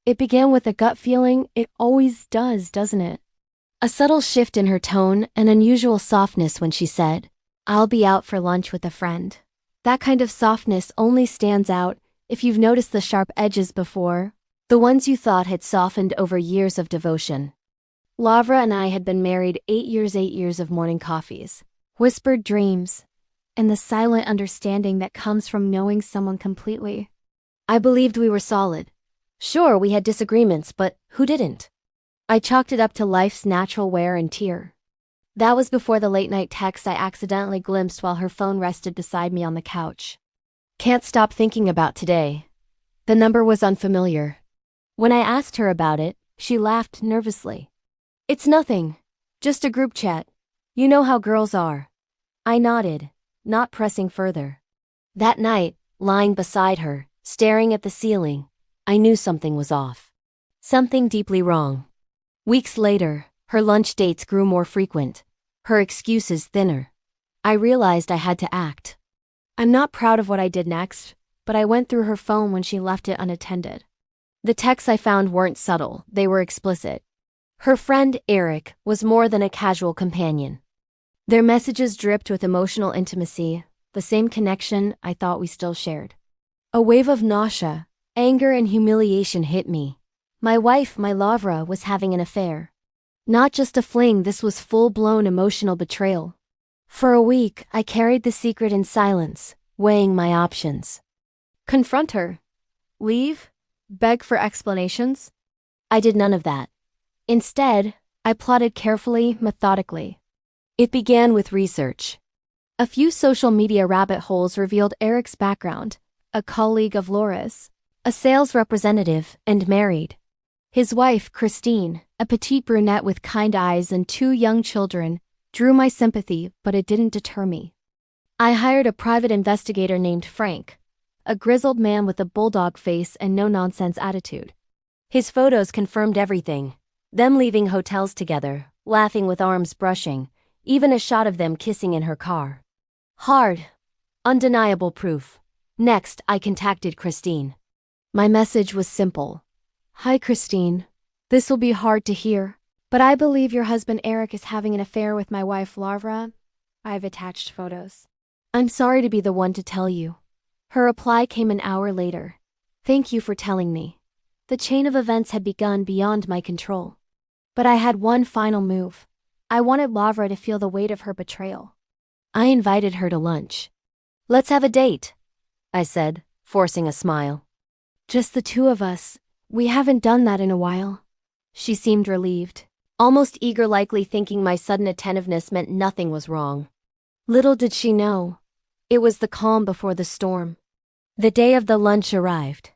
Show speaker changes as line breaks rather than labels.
It began with a gut feeling. It always does, doesn't it? A subtle shift in her tone, an unusual softness when she said, "I'll be out for lunch with a friend." That kind of softness only stands out if you've noticed the sharp edges before, the ones you thought had softened over years of devotion. Lavra and I had been married 8 years of morning coffees, whispered dreams, and the silent understanding that comes from knowing someone completely. I believed we were solid. Sure, we had disagreements, but who didn't? I chalked it up to life's natural wear and tear. That was before the late-night text I accidentally glimpsed while her phone rested beside me on the couch. "Can't stop thinking about today." The number was unfamiliar. When I asked her about it, she laughed nervously. "It's nothing. Just a group chat. You know how girls are." I nodded, not pressing further. That night, lying beside her, staring at the ceiling, I knew something was off. Something deeply wrong. Weeks later, her lunch dates grew more frequent, her excuses thinner. I realized I had to act. I'm not proud of what I did next, but I went through her phone when she left it unattended. The texts I found weren't subtle, they were explicit. Her friend, Eric, was more than a casual companion. Their messages dripped with emotional intimacy, the same connection I thought we still shared. A wave of nausea, anger, and humiliation hit me. My wife, my Lavra, was having an affair. Not just a fling, this was full-blown emotional betrayal. For a week, I carried the secret in silence, weighing my options. Confront her? Leave? Beg for explanations? I did none of that. Instead, I plotted carefully, methodically. It began with research. A few social media rabbit holes revealed Eric's background: a colleague of Laura's, a sales representative, and married. His wife, Christine, a petite brunette with kind eyes and 2 young children, drew my sympathy, but it didn't deter me. I hired a private investigator named Frank, a grizzled man with a bulldog face and no-nonsense attitude. His photos confirmed everything: them leaving hotels together, laughing with arms brushing, even a shot of them kissing in her car. Hard, undeniable proof. Next, I contacted Christine. My message was simple. "Hi, Christine. This will be hard to hear, but I believe your husband Eric is having an affair with my wife Lavra. I've attached photos. I'm sorry to be the one to tell you." Her reply came an hour later. "Thank you for telling me." The chain of events had begun beyond my control. But I had one final move. I wanted Lavra to feel the weight of her betrayal. I invited her to lunch. "Let's have a date," I said, forcing a smile. "Just the 2 of us. We haven't done that in a while." She seemed relieved, almost eager, likely thinking my sudden attentiveness meant nothing was wrong. Little did she know, it was the calm before the storm. The day of the lunch arrived.